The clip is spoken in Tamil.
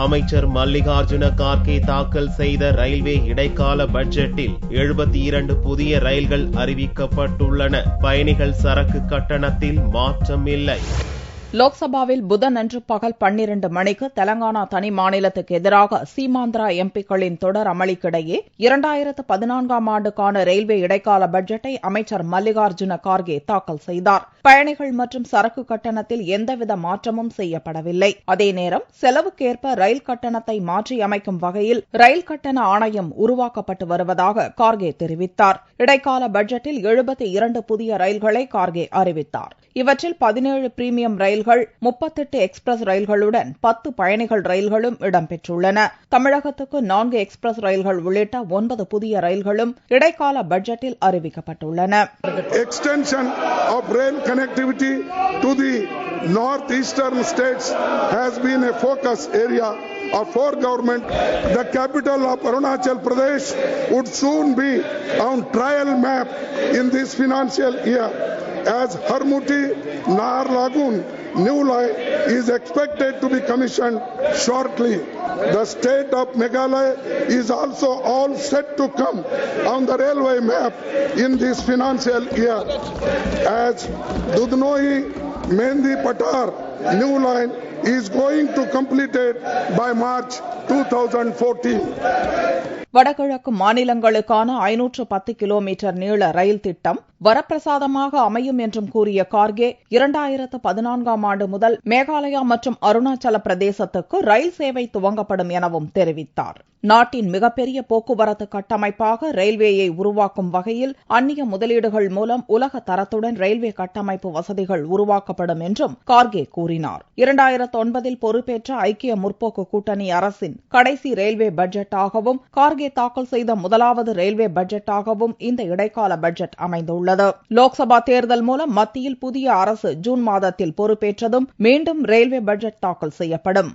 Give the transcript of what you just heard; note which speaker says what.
Speaker 1: அமைச்சர் மல்லிகார்ஜுன கார்கே தாக்கல் செய்த ரயில்வே இடைக்கால பட்ஜெட்டில் 72 புதிய ரயில்கள் அறிவிக்கப்பட்டுள்ளன. பயணிகள் சரக்கு கட்டணத்தில் மாற்றம் இல்லை.
Speaker 2: லோக்சபாவில் புதனன்று பகல் 12 மணிக்கு தெலங்கானா தனி மாநிலத்துக்கு எதிராக சீமாந்திரா எம்பிக்களின் தொடர் அமளிக்கிடையே 2014ஆம் ஆண்டுக்கான ரயில்வே இடைக்கால பட்ஜெட்டை அமைச்சர் மல்லிகார்ஜுன கார்கே தாக்கல் செய்தார். பயணிகள் மற்றும் சரக்கு கட்டணத்தில் எந்தவித மாற்றமும் செய்யப்படவில்லை. அதே நேரம் செலவுக்கேற்ப ரயில் கட்டணத்தை மாற்றியமைக்கும் வகையில் ரயில் கட்டண ஆணையம் உருவாக்கப்பட்டு வருவதாக கார்கே தெரிவித்தார். இடைக்கால பட்ஜெட்டில் 72 புதிய ரயில்களை கார்கே அறிவித்தார். இவற்றில் 17 பிரீமியம் ரயில்கள், 38 எக்ஸ்பிரஸ் ரயில்களுடன் 10 பயணிகள் ரயில்களும் இடம்பெற்றுள்ளன. தமிழகத்துக்கு 4 எக்ஸ்பிரஸ் ரயில்கள் உள்ளிட்ட 9 புதிய ரயில்களும் இடைக்கால பட்ஜெட்டில் அறிவிக்கப்பட்டுள்ளன.
Speaker 3: Extension of rail connectivity to the northeastern states has been a focus area for government. The capital of Arunachal Pradesh would soon be on trial map in this financial year, as Harmuti Naharlagun new line is expected to be commissioned shortly. The state of Meghalaya is also all set to come on the railway map in this financial year, as Dudhnoi Mendi Patar new line is going to complete it by March 2014.
Speaker 2: வடகிழக்கு மாநிலங்களுக்கான 510 கிலோமீட்டர் நீள ரயில் திட்டம் வரப்பிரசாதமாக அமையும் என்றும் கூறிய கார்கே, 2014ஆம் ஆண்டு முதல் மேகாலயா மற்றும் அருணாச்சல பிரதேசத்துக்கு ரயில் சேவை துவங்கப்படும் எனவும் தெரிவித்தார். நாட்டின் மிகப்பெரிய போக்குவரத்து கட்டமைப்பாக ரயில்வேயை உருவாக்கும் வகையில் அந்நிய முதலீடுகள் மூலம் உலக தரத்துடன் ரயில்வே கட்டமைப்பு வசதிகள் உருவாக்கப்படும் என்றும் கார்கே கூறினார். 2009இல் பொறுப்பேற்ற ஐக்கிய முற்போக்கு கூட்டணி அரசின் கடைசி ரயில்வே பட்ஜெட்டாகவும் கார்கே தாக்கல் செய்த முதலாவது ரயில்வே பட்ஜெட்டாகவும் இந்த இடைக்கால பட்ஜெட் அமைந்துள்ளது. லோக்சபா தேர்தல் மூலம் மத்தியில் புதிய அரசு ஜூன் மாதத்தில் பொறுப்பேற்றதும் மீண்டும் ரயில்வே பட்ஜெட் தாக்கல் செய்யப்படும்.